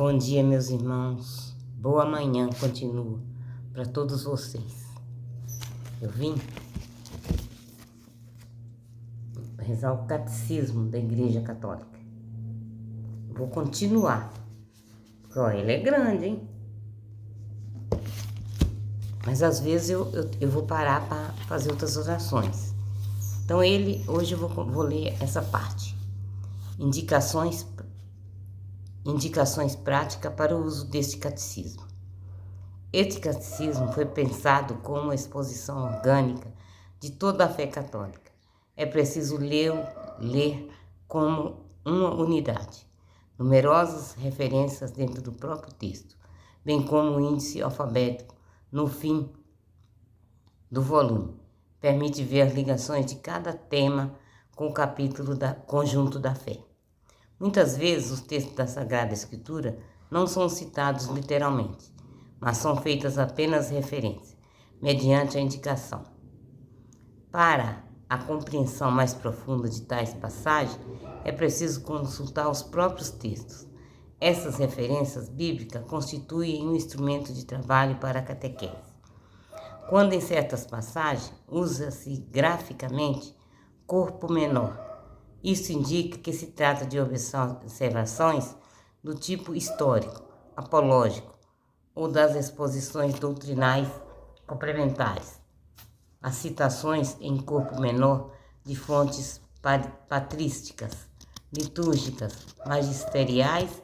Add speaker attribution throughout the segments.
Speaker 1: Bom dia, meus irmãos. Boa manhã, continuo para todos vocês. Eu vim rezar o catecismo da Igreja Católica. Vou continuar, porque ele é grande, hein? Mas às vezes eu vou parar para fazer outras orações. Então hoje eu vou ler essa parte. Indicações práticas para o uso deste catecismo. Este catecismo foi pensado como uma exposição orgânica de toda a fé católica. É preciso ler como uma unidade. Numerosas referências dentro do próprio texto, bem como o índice alfabético no fim do volume. Permite ver as ligações de cada tema com o capítulo conjunto da fé. Muitas vezes os textos da Sagrada Escritura não são citados literalmente, mas são feitas apenas referências, mediante a indicação. Para a compreensão mais profunda de tais passagens, é preciso consultar os próprios textos. Essas referências bíblicas constituem um instrumento de trabalho para a catequese. Quando em certas passagens usa-se graficamente corpo menor, isso indica que se trata de observações do tipo histórico, apológico ou das exposições doutrinais complementares. As citações em corpo menor de fontes patrísticas, litúrgicas, magisteriais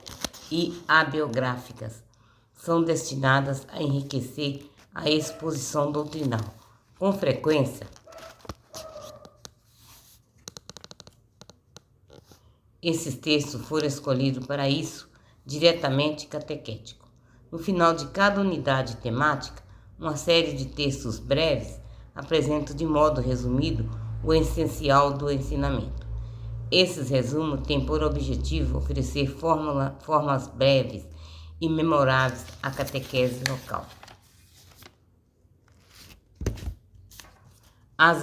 Speaker 1: e hagiográficas são destinadas a enriquecer a exposição doutrinal. Com frequência, esses textos foram escolhidos para isso, diretamente catequético. No final de cada unidade temática, uma série de textos breves apresenta de modo resumido o essencial do ensinamento. Esses resumos têm por objetivo oferecer formas breves e memoráveis à catequese local. As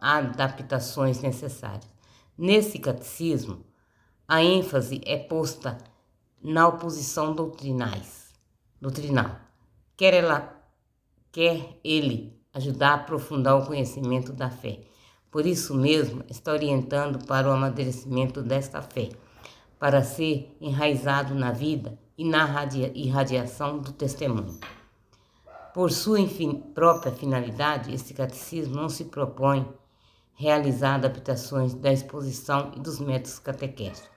Speaker 1: adaptações necessárias. Nesse catecismo, a ênfase é posta na oposição doutrinal. Quer ele ajudar a aprofundar o conhecimento da fé. Por isso mesmo, está orientando para o amadurecimento desta fé, para ser enraizado na vida e na irradiação do testemunho. Por sua própria finalidade, este catecismo não se propõe realizar adaptações da exposição e dos métodos catequéticos,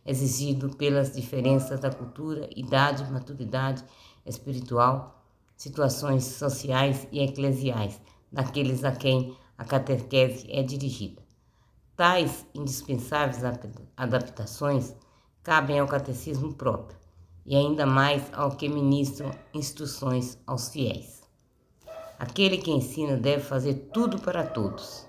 Speaker 1: exigidos pelas diferenças da cultura, idade, maturidade espiritual, situações sociais e eclesiais daqueles a quem a catequese é dirigida. Tais indispensáveis adaptações cabem ao catecismo próprio e ainda mais ao que ministram instruções aos fiéis. Aquele que ensina deve fazer tudo para todos,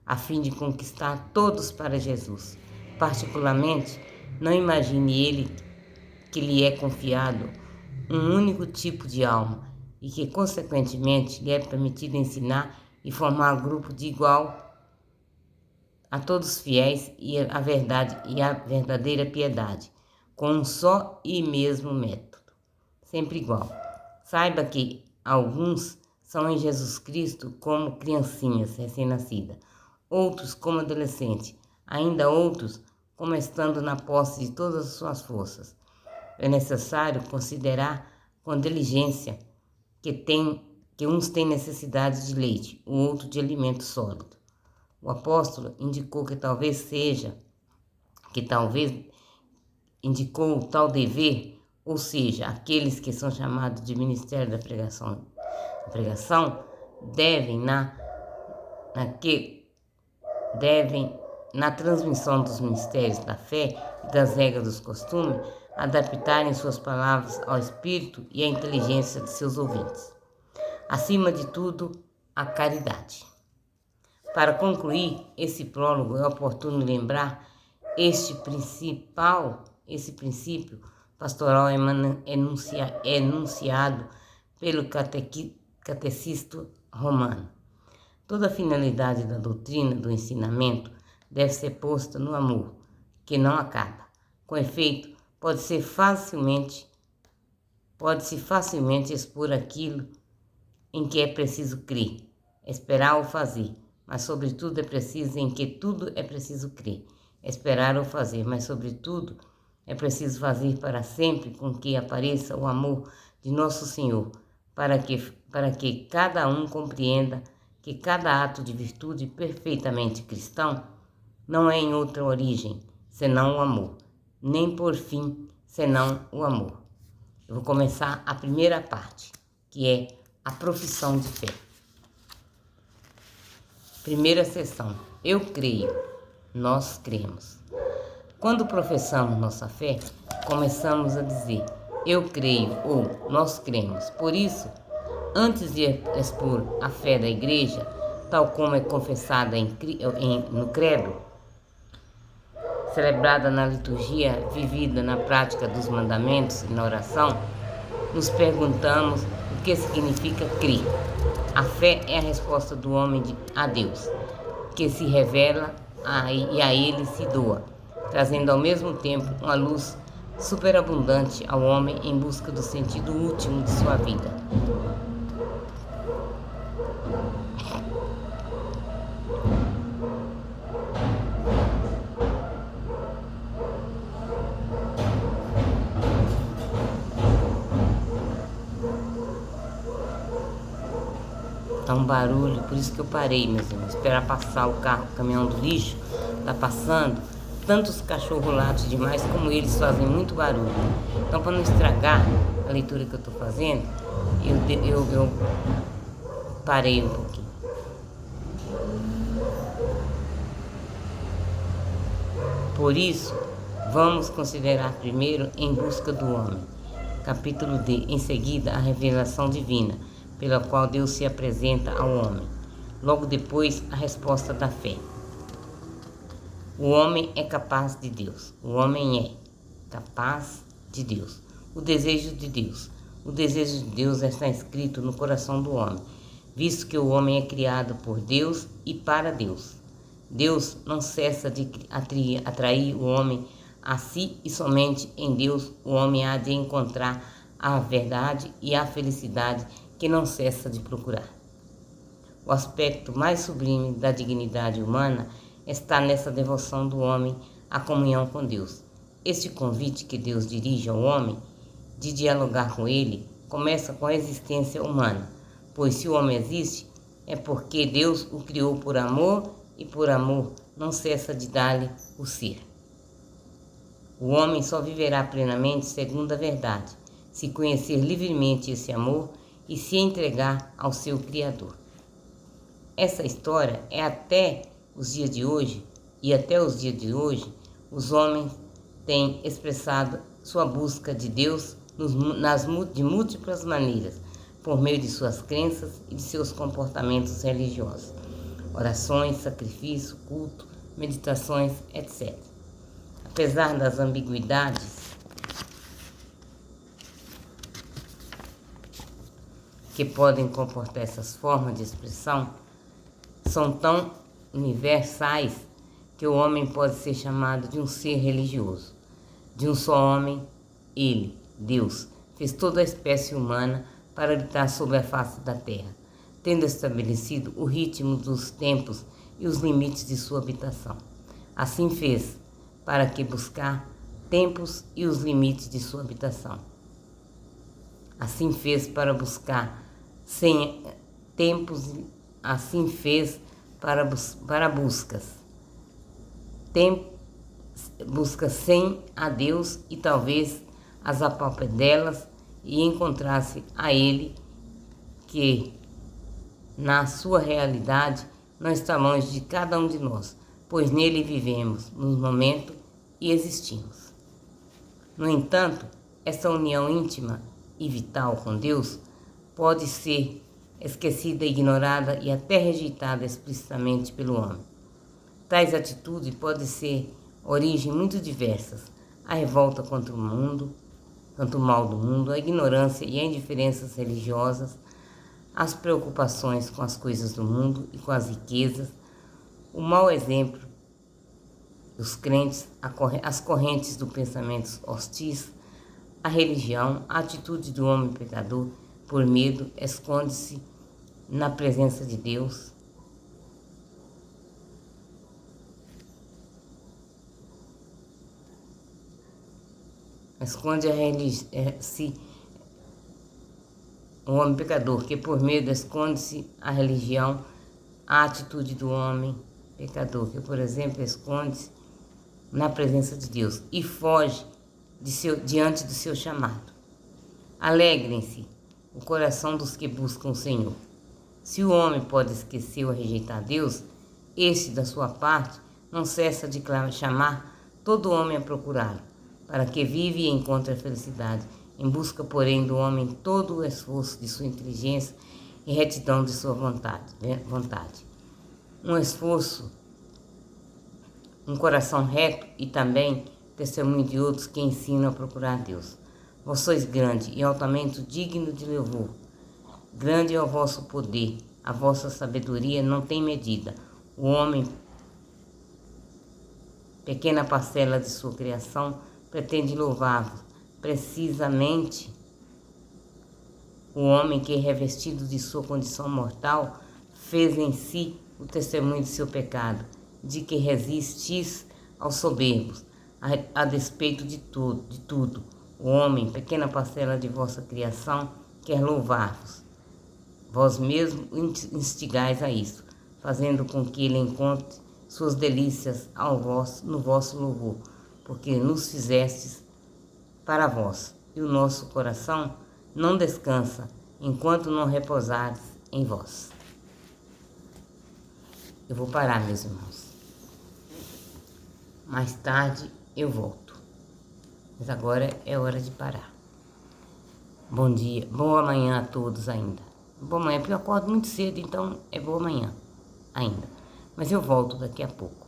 Speaker 1: a fim de conquistar todos para Jesus. Particularmente, não imagine ele que lhe é confiado um único tipo de alma e que, consequentemente, lhe é permitido ensinar e formar grupo de igual a todos fiéis e a verdadeira piedade, com um só e mesmo método, sempre igual. Saiba que alguns são em Jesus Cristo como criancinhas recém-nascidas, outros como adolescentes, ainda outros como estando na posse de todas as suas forças. É necessário considerar com diligência que uns têm necessidade de leite, o outro de alimento sólido. O apóstolo indicou indicou tal dever, ou seja, aqueles que são chamados de ministério da pregação devem na transmissão dos mistérios da fé e das regras dos costumes, adaptarem suas palavras ao espírito e à inteligência de seus ouvintes. Acima de tudo, a caridade. Para concluir esse prólogo, é oportuno lembrar esse princípio pastoral enunciado pelo catecista romano. Toda a finalidade da doutrina do ensinamento deve ser posta no amor, que não acaba. Com efeito, pode-se facilmente expor aquilo em que é preciso crer, esperar ou fazer, mas sobretudo é preciso em que tudo é preciso crer, esperar ou fazer, mas sobretudo é preciso fazer para sempre com que apareça o amor de Nosso Senhor, para que cada um compreenda que cada ato de virtude perfeitamente cristão não é em outra origem, senão o amor, nem por fim, senão o amor. Eu vou começar a primeira parte, que é a profissão de fé. Primeira seção, eu creio, nós cremos. Quando professamos nossa fé, começamos a dizer, eu creio ou nós cremos. Por isso, antes de expor a fé da igreja, tal como é confessada no credo, celebrada na liturgia, vivida na prática dos mandamentos e na oração, nos perguntamos o que significa crer. A fé é a resposta do homem a Deus, que se revela e a ele se doa, trazendo ao mesmo tempo uma luz superabundante ao homem em busca do sentido último de sua vida. Tá um barulho, por isso que eu parei, meus irmãos, esperar passar o caminhão do lixo, tá passando, tantos cachorros latem demais, como eles fazem muito barulho. Então, para não estragar a leitura que eu tô fazendo, eu parei um pouquinho. Por isso, vamos considerar primeiro Em Busca do Homem, capítulo D, em seguida a revelação divina, pela qual Deus se apresenta ao homem. Logo depois, a resposta da fé. O homem é capaz de Deus. O homem é capaz de Deus. O desejo de Deus. O desejo de Deus está escrito no coração do homem, visto que o homem é criado por Deus e para Deus. Deus não cessa de atrair o homem a si e somente em Deus o homem há de encontrar a verdade e a felicidade que não cessa de procurar. O aspecto mais sublime da dignidade humana está nessa devoção do homem à comunhão com Deus. Este convite que Deus dirige ao homem de dialogar com ele começa com a existência humana, pois se o homem existe é porque Deus o criou por amor e por amor não cessa de dar-lhe o ser. O homem só viverá plenamente segundo a verdade, se conhecer livremente esse amor e se entregar ao seu Criador. Essa história é até os dias de hoje, os homens têm expressado sua busca de Deus de múltiplas maneiras, por meio de suas crenças e de seus comportamentos religiosos, orações, sacrifício, culto, meditações, etc. Apesar das ambiguidades que podem comportar essas formas de expressão, são tão universais que o homem pode ser chamado de um ser religioso. De um só homem, ele, Deus, fez toda a espécie humana para habitar sobre a face da terra, tendo estabelecido o ritmo dos tempos e os limites de sua habitação. Assim fez para que buscar tempos e os limites de sua habitação. Assim fez para buscar sem tempos, assim fez para buscas. Busca sem a Deus e talvez as apalpadelas e encontrasse a Ele que, na sua realidade, não está longe de cada um de nós, pois nele vivemos no momento e existimos. No entanto, essa união íntima e vital com Deus pode ser esquecida, ignorada e até rejeitada explicitamente pelo homem. Tais atitudes podem ser origem muito diversas: a revolta contra o mal do mundo, a ignorância e as indiferenças religiosas, as preocupações com as coisas do mundo e com as riquezas, o mau exemplo dos crentes, as correntes do pensamento hostis, a religião, a atitude do homem pecador, por medo, esconde-se na presença de Deus. Esconde o homem pecador, que por medo esconde-se a religião, a atitude do homem pecador, que, por exemplo, esconde-se na presença de Deus e foge diante do seu chamado. Alegrem-se o coração dos que buscam o Senhor. Se o homem pode esquecer ou rejeitar Deus, este, da sua parte, não cessa de chamar todo homem a procurá-lo, para que vive e encontre a felicidade, em busca, porém, do homem todo o esforço de sua inteligência e retidão de sua vontade. Um esforço, um coração reto e também testemunho de outros que ensinam a procurar Deus. Vós sois grande e altamente digno de louvor. Grande é o vosso poder, a vossa sabedoria não tem medida. O homem, pequena parcela de sua criação, pretende louvar-vos. Precisamente o homem que, revestido de sua condição mortal, fez em si o testemunho de seu pecado, de que resistis aos soberbos, a despeito de tudo. O homem, pequena parcela de vossa criação, quer louvar-vos. Vós mesmos instigais a isso, fazendo com que ele encontre suas delícias no vosso louvor, porque nos fizestes para vós, e o nosso coração não descansa enquanto não repousares em vós. Eu vou parar, meus irmãos. Mais tarde eu volto. Mas agora é hora de parar. Bom dia, boa manhã a todos ainda. Boa manhã, porque eu acordo muito cedo, então é boa manhã ainda. Mas eu volto daqui a pouco.